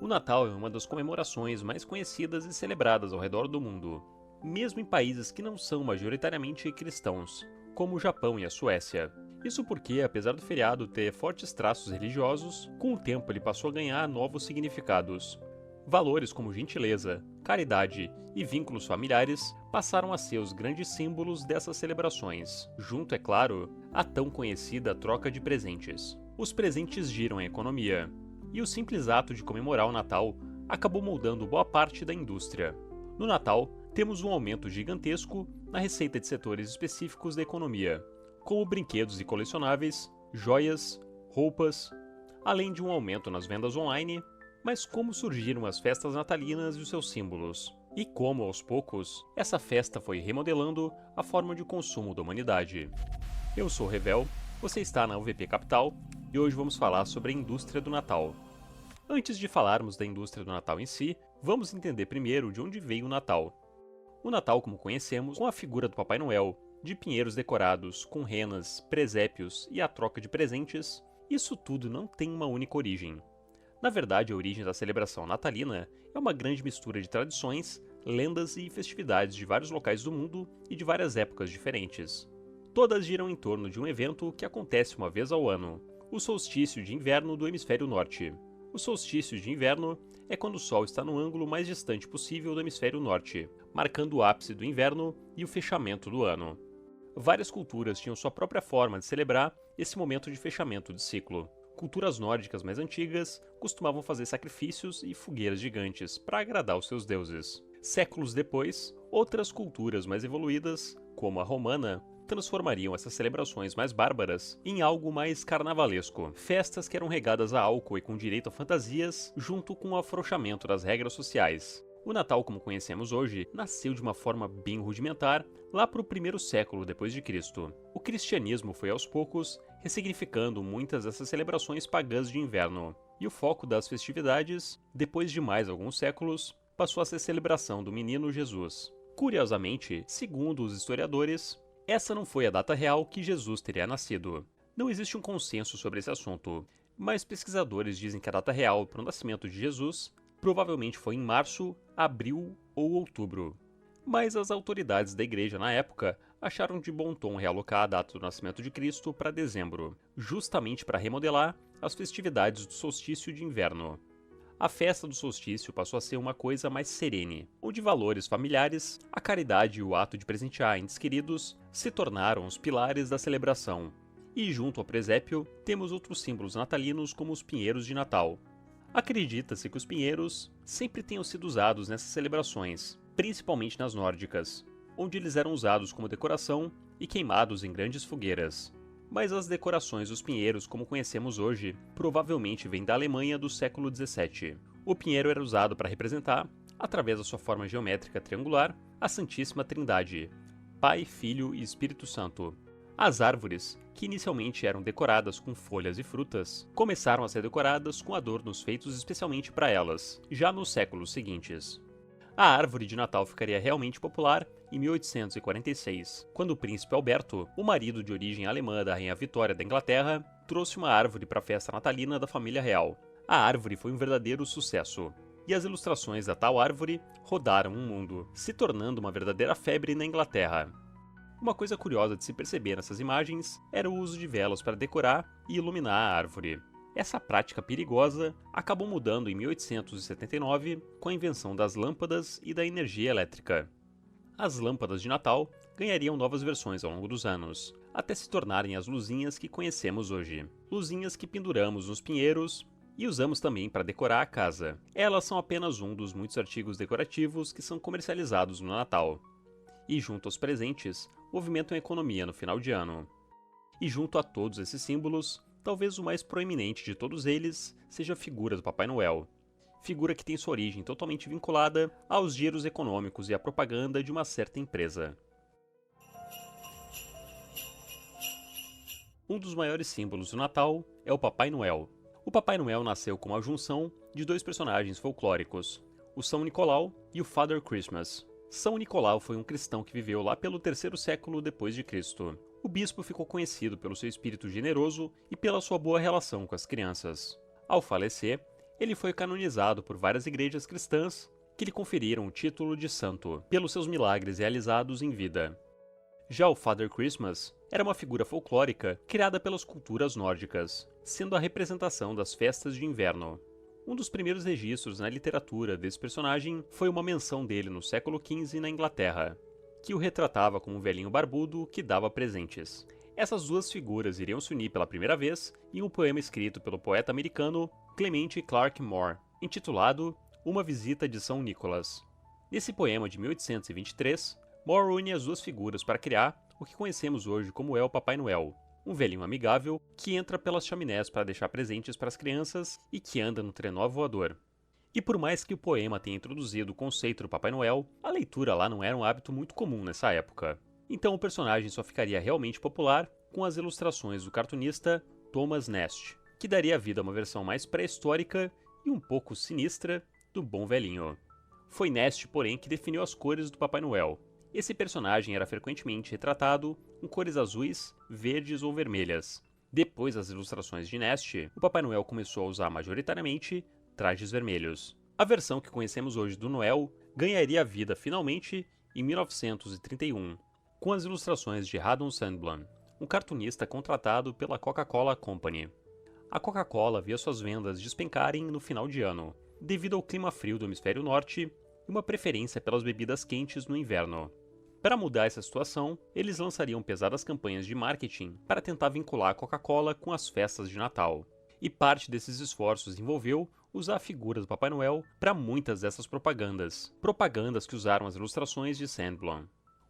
O Natal é uma das comemorações mais conhecidas e celebradas ao redor do mundo, mesmo em países que não são majoritariamente cristãos, como o Japão e a Suécia. Isso porque, apesar do feriado ter fortes traços religiosos, com o tempo ele passou a ganhar novos significados. Valores como gentileza, caridade e vínculos familiares passaram a ser os grandes símbolos dessas celebrações, junto, é claro, à tão conhecida troca de presentes. Os presentes giram a economia, e o simples ato de comemorar o Natal acabou moldando boa parte da indústria. No Natal, temos um aumento gigantesco na receita de setores específicos da economia, como brinquedos e colecionáveis, joias, roupas, além de um aumento nas vendas online. Mas como surgiram as festas natalinas e os seus símbolos? E como, aos poucos, essa festa foi remodelando a forma de consumo da humanidade? Eu sou o Revel, você está na UVP Capital e hoje vamos falar sobre a indústria do Natal. Antes de falarmos da indústria do Natal em si, vamos entender primeiro de onde veio o Natal. O Natal, como conhecemos, com a figura do Papai Noel, de pinheiros decorados, com renas, presépios e a troca de presentes, isso tudo não tem uma única origem. Na verdade, a origem da celebração natalina é uma grande mistura de tradições, lendas e festividades de vários locais do mundo e de várias épocas diferentes. Todas giram em torno de um evento que acontece uma vez ao ano, o solstício de inverno do hemisfério norte. O solstício de inverno é quando o Sol está no ângulo mais distante possível do hemisfério norte, marcando o ápice do inverno e o fechamento do ano. Várias culturas tinham sua própria forma de celebrar esse momento de fechamento de ciclo. Culturas nórdicas mais antigas costumavam fazer sacrifícios e fogueiras gigantes para agradar os seus deuses. Séculos depois, outras culturas mais evoluídas, como a romana, transformariam essas celebrações mais bárbaras em algo mais carnavalesco. Festas que eram regadas a álcool e com direito a fantasias, junto com o afrouxamento das regras sociais. O Natal, como conhecemos hoje, nasceu de uma forma bem rudimentar lá para o primeiro século depois de Cristo. O cristianismo foi aos poucos ressignificando muitas dessas celebrações pagãs de inverno, e o foco das festividades, depois de mais alguns séculos, passou a ser a celebração do menino Jesus. Curiosamente, segundo os historiadores, essa não foi a data real que Jesus teria nascido. Não existe um consenso sobre esse assunto, mas pesquisadores dizem que a data real para o nascimento de Jesus provavelmente foi em março, abril ou outubro. Mas as autoridades da igreja na época acharam de bom tom realocar a data do nascimento de Cristo para dezembro, justamente para remodelar as festividades do solstício de inverno. A festa do solstício passou a ser uma coisa mais serene, onde valores familiares, a caridade e o ato de presentear entes queridos se tornaram os pilares da celebração. E junto ao presépio, temos outros símbolos natalinos como os pinheiros de Natal. Acredita-se que os pinheiros sempre tenham sido usados nessas celebrações, principalmente nas nórdicas, onde eles eram usados como decoração e queimados em grandes fogueiras. Mas as decorações dos pinheiros, como conhecemos hoje, provavelmente vêm da Alemanha do século XVII. O pinheiro era usado para representar, através da sua forma geométrica triangular, a Santíssima Trindade, Pai, Filho e Espírito Santo. As árvores, que inicialmente eram decoradas com folhas e frutas, começaram a ser decoradas com adornos feitos especialmente para elas, já nos séculos seguintes. A árvore de Natal ficaria realmente popular em 1846, quando o príncipe Alberto, o marido de origem alemã da rainha Vitória da Inglaterra, trouxe uma árvore para a festa natalina da família real. A árvore foi um verdadeiro sucesso, e as ilustrações da tal árvore rodaram o mundo, se tornando uma verdadeira febre na Inglaterra. Uma coisa curiosa de se perceber nessas imagens era o uso de velas para decorar e iluminar a árvore. Essa prática perigosa acabou mudando em 1879 com a invenção das lâmpadas e da energia elétrica. As lâmpadas de Natal ganhariam novas versões ao longo dos anos, até se tornarem as luzinhas que conhecemos hoje. Luzinhas que penduramos nos pinheiros e usamos também para decorar a casa. Elas são apenas um dos muitos artigos decorativos que são comercializados no Natal. E junto aos presentes, movimentam a economia no final de ano. E junto a todos esses símbolos, talvez o mais proeminente de todos eles seja a figura do Papai Noel. Figura que tem sua origem totalmente vinculada aos giros econômicos e à propaganda de uma certa empresa. Um dos maiores símbolos do Natal é o Papai Noel. O Papai Noel nasceu como a junção de dois personagens folclóricos, o São Nicolau e o Father Christmas. São Nicolau foi um cristão que viveu lá pelo terceiro século depois de Cristo. O bispo ficou conhecido pelo seu espírito generoso e pela sua boa relação com as crianças. Ao falecer, Ele foi canonizado por várias igrejas cristãs que lhe conferiram o título de santo pelos seus milagres realizados em vida. Já o Father Christmas era uma figura folclórica criada pelas culturas nórdicas, sendo a representação das festas de inverno. Um dos primeiros registros na literatura desse personagem foi uma menção dele no século XV na Inglaterra, que o retratava como um velhinho barbudo que dava presentes. Essas duas figuras iriam se unir pela primeira vez em um poema escrito pelo poeta americano Clement Clarke Moore, intitulado Uma Visita de São Nicholas. Nesse poema de 1823, Moore une as duas figuras para criar o que conhecemos hoje como é o Papai Noel, um velhinho amigável que entra pelas chaminés para deixar presentes para as crianças e que anda no trenó voador. E por mais que o poema tenha introduzido o conceito do Papai Noel, a leitura lá não era um hábito muito comum nessa época. Então o personagem só ficaria realmente popular com as ilustrações do cartunista Thomas Nast, que daria vida a uma versão mais pré-histórica e um pouco sinistra do bom velhinho. Foi Nast, porém, que definiu as cores do Papai Noel. Esse personagem era frequentemente retratado com cores azuis, verdes ou vermelhas. Depois das ilustrações de Nast, o Papai Noel começou a usar majoritariamente trajes vermelhos. A versão que conhecemos hoje do Noel ganharia vida finalmente em 1931, com as ilustrações de Haddon Sandblom, um cartunista contratado pela Coca-Cola Company. A Coca-Cola via suas vendas despencarem no final de ano, devido ao clima frio do hemisfério norte e uma preferência pelas bebidas quentes no inverno. Para mudar essa situação, eles lançariam pesadas campanhas de marketing para tentar vincular a Coca-Cola com as festas de Natal. E parte desses esforços envolveu usar a figura do Papai Noel para muitas dessas propagandas que usaram as ilustrações de Sandblom.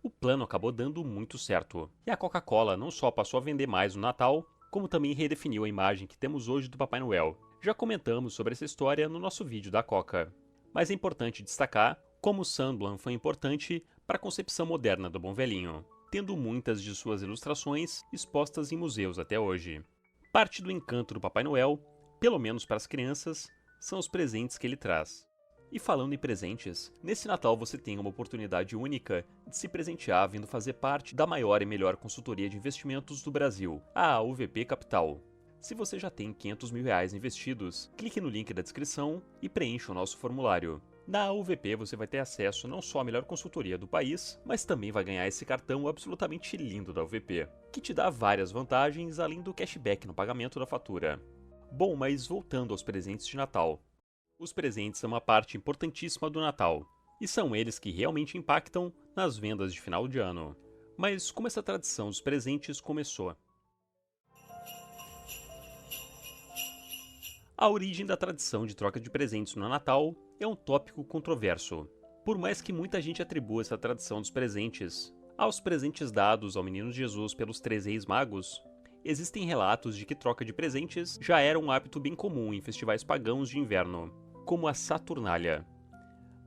O plano acabou dando muito certo, e a Coca-Cola não só passou a vender mais no Natal, como também redefiniu a imagem que temos hoje do Papai Noel. Já comentamos sobre essa história no nosso vídeo da Coca. Mas é importante destacar como Sandblom foi importante para a concepção moderna do Bom Velhinho, tendo muitas de suas ilustrações expostas em museus até hoje. Parte do encanto do Papai Noel, pelo menos para as crianças, são os presentes que ele traz. E falando em presentes, nesse Natal você tem uma oportunidade única de se presentear vindo fazer parte da maior e melhor consultoria de investimentos do Brasil, a AUVP Capital. Se você já tem R$500 mil investidos, clique no link da descrição e preencha o nosso formulário. Na AUVP você vai ter acesso não só à melhor consultoria do país, mas também vai ganhar esse cartão absolutamente lindo da AUVP, que te dá várias vantagens além do cashback no pagamento da fatura. Bom, mas voltando aos presentes de Natal. Os presentes são uma parte importantíssima do Natal, e são eles que realmente impactam nas vendas de final de ano. Mas como essa tradição dos presentes começou? A origem da tradição de troca de presentes no Natal é um tópico controverso. Por mais que muita gente atribua essa tradição dos presentes aos presentes dados ao menino Jesus pelos 3 reis magos, existem relatos de que troca de presentes já era um hábito bem comum em festivais pagãos de inverno, como a Saturnália.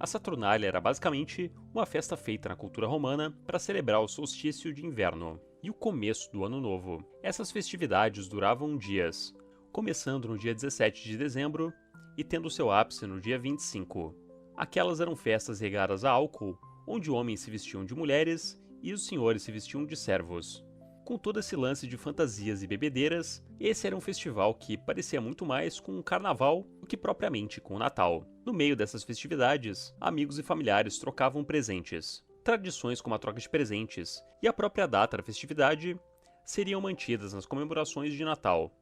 A Saturnália era basicamente uma festa feita na cultura romana para celebrar o solstício de inverno e o começo do Ano Novo. Essas festividades duravam dias, começando no dia 17 de dezembro e tendo seu ápice no dia 25. Aquelas eram festas regadas a álcool, onde homens se vestiam de mulheres e os senhores se vestiam de servos. Com todo esse lance de fantasias e bebedeiras, esse era um festival que parecia muito mais com um carnaval do que propriamente com o Natal. No meio dessas festividades, amigos e familiares trocavam presentes. Tradições como a troca de presentes e a própria data da festividade seriam mantidas nas comemorações de Natal.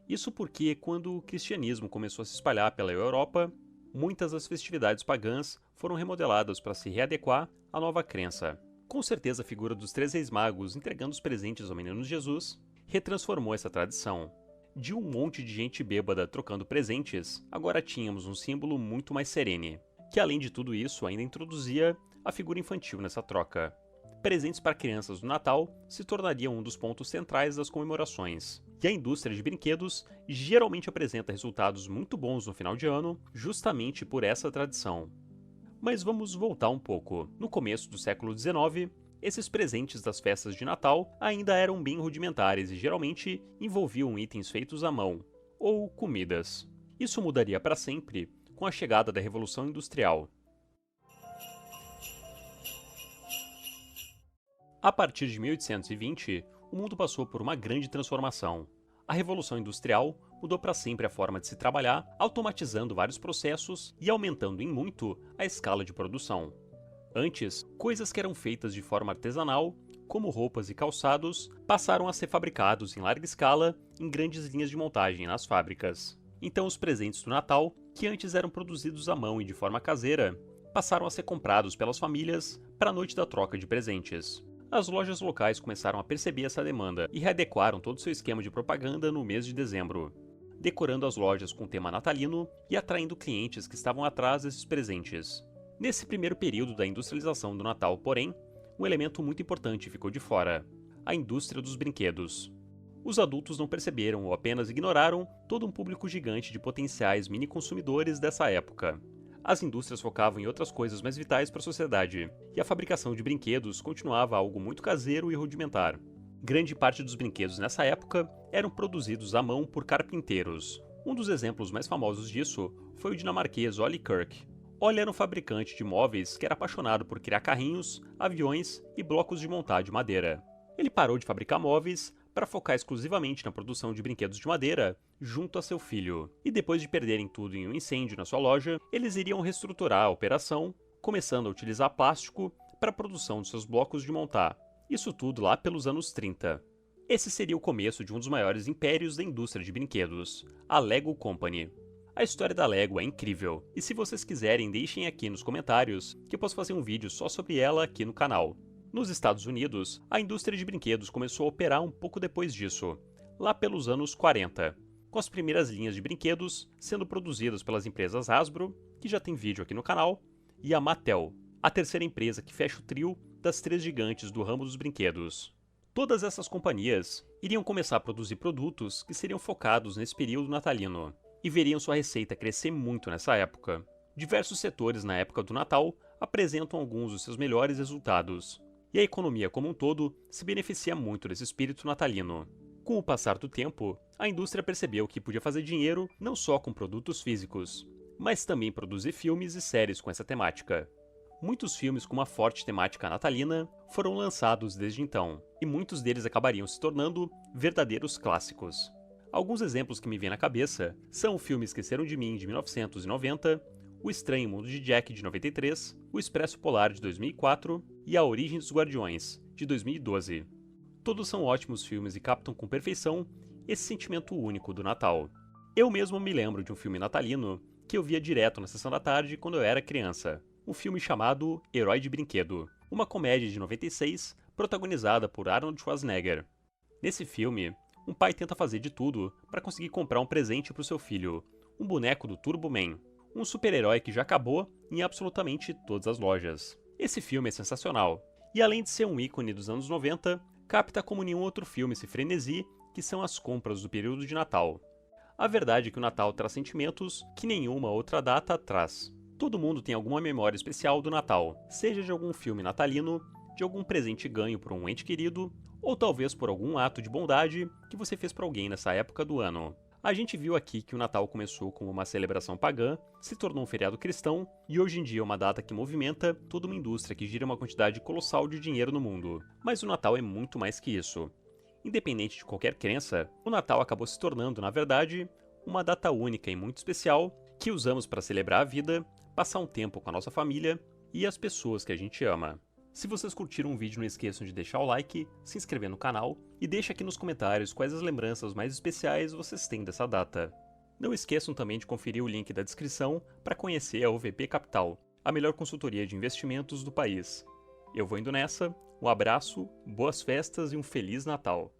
Isso porque, quando o cristianismo começou a se espalhar pela Europa, muitas das festividades pagãs foram remodeladas para se readequar à nova crença. Com certeza a figura dos 3 reis magos entregando os presentes ao menino Jesus retransformou essa tradição. De um monte de gente bêbada trocando presentes, agora tínhamos um símbolo muito mais serene, que além de tudo isso ainda introduzia a figura infantil nessa troca. Presentes para crianças do Natal se tornariam um dos pontos centrais das comemorações, e a indústria de brinquedos geralmente apresenta resultados muito bons no final de ano, justamente por essa tradição. Mas vamos voltar um pouco. No começo do século XIX, esses presentes das festas de Natal ainda eram bem rudimentares e geralmente envolviam itens feitos à mão, ou comidas. Isso mudaria para sempre com a chegada da Revolução Industrial. A partir de 1820, o mundo passou por uma grande transformação. A Revolução Industrial mudou para sempre a forma de se trabalhar, automatizando vários processos e aumentando em muito a escala de produção. Antes, coisas que eram feitas de forma artesanal, como roupas e calçados, passaram a ser fabricados em larga escala em grandes linhas de montagem nas fábricas. Então os presentes do Natal, que antes eram produzidos à mão e de forma caseira, passaram a ser comprados pelas famílias para a noite da troca de presentes. As lojas locais começaram a perceber essa demanda e readequaram todo o seu esquema de propaganda no mês de dezembro, decorando as lojas com tema natalino e atraindo clientes que estavam atrás desses presentes. Nesse primeiro período da industrialização do Natal, porém, um elemento muito importante ficou de fora: a indústria dos brinquedos. Os adultos não perceberam ou apenas ignoraram todo um público gigante de potenciais mini-consumidores dessa época. As indústrias focavam em outras coisas mais vitais para a sociedade, e a fabricação de brinquedos continuava algo muito caseiro e rudimentar. Grande parte dos brinquedos nessa época eram produzidos à mão por carpinteiros. Um dos exemplos mais famosos disso foi o dinamarquês Ole Kirk. Ole era um fabricante de móveis que era apaixonado por criar carrinhos, aviões e blocos de montar de madeira. Ele parou de fabricar móveis para focar exclusivamente na produção de brinquedos de madeira junto a seu filho. E depois de perderem tudo em um incêndio na sua loja, eles iriam reestruturar a operação, começando a utilizar plástico para a produção de seus blocos de montar. Isso tudo lá pelos anos 30. Esse seria o começo de um dos maiores impérios da indústria de brinquedos, a Lego Company. A história da Lego é incrível, e se vocês quiserem deixem aqui nos comentários que eu posso fazer um vídeo só sobre ela aqui no canal. Nos Estados Unidos, a indústria de brinquedos começou a operar um pouco depois disso, lá pelos anos 40, com as primeiras linhas de brinquedos sendo produzidas pelas empresas Hasbro, que já tem vídeo aqui no canal, e a Mattel, a terceira empresa que fecha o trio das três gigantes do ramo dos brinquedos. Todas essas companhias iriam começar a produzir produtos que seriam focados nesse período natalino, e veriam sua receita crescer muito nessa época. Diversos setores na época do Natal apresentam alguns dos seus melhores resultados, e a economia como um todo se beneficia muito desse espírito natalino. Com o passar do tempo, a indústria percebeu que podia fazer dinheiro não só com produtos físicos, mas também produzir filmes e séries com essa temática. Muitos filmes com uma forte temática natalina foram lançados desde então, e muitos deles acabariam se tornando verdadeiros clássicos. Alguns exemplos que me vêm na cabeça são o filme Esqueceram de Mim, de 1990, O Estranho Mundo de Jack, de 93, O Expresso Polar, de 2004 e A Origem dos Guardiões, de 2012. Todos são ótimos filmes e captam com perfeição esse sentimento único do Natal. Eu mesmo me lembro de um filme natalino que eu via direto na sessão da tarde quando eu era criança. Um filme chamado Herói de Brinquedo, uma comédia de 96 protagonizada por Arnold Schwarzenegger. Nesse filme, um pai tenta fazer de tudo para conseguir comprar um presente para o seu filho, um boneco do Turbo Man, um super-herói que já acabou em absolutamente todas as lojas. Esse filme é sensacional, e além de ser um ícone dos anos 90, capta como nenhum outro filme esse frenesi que são as compras do período de Natal. A verdade é que o Natal traz sentimentos que nenhuma outra data traz. Todo mundo tem alguma memória especial do Natal, seja de algum filme natalino, de algum presente ganho por um ente querido, ou talvez por algum ato de bondade que você fez para alguém nessa época do ano. A gente viu aqui que o Natal começou como uma celebração pagã, se tornou um feriado cristão e hoje em dia é uma data que movimenta toda uma indústria que gira uma quantidade colossal de dinheiro no mundo. Mas o Natal é muito mais que isso. Independente de qualquer crença, o Natal acabou se tornando, na verdade, uma data única e muito especial que usamos para celebrar a vida, passar um tempo com a nossa família e as pessoas que a gente ama. Se vocês curtiram o vídeo, não esqueçam de deixar o like, se inscrever no canal e deixa aqui nos comentários quais as lembranças mais especiais vocês têm dessa data. Não esqueçam também de conferir o link da descrição para conhecer a OVP Capital, a melhor consultoria de investimentos do país. Eu vou indo nessa, um abraço, boas festas e um Feliz Natal!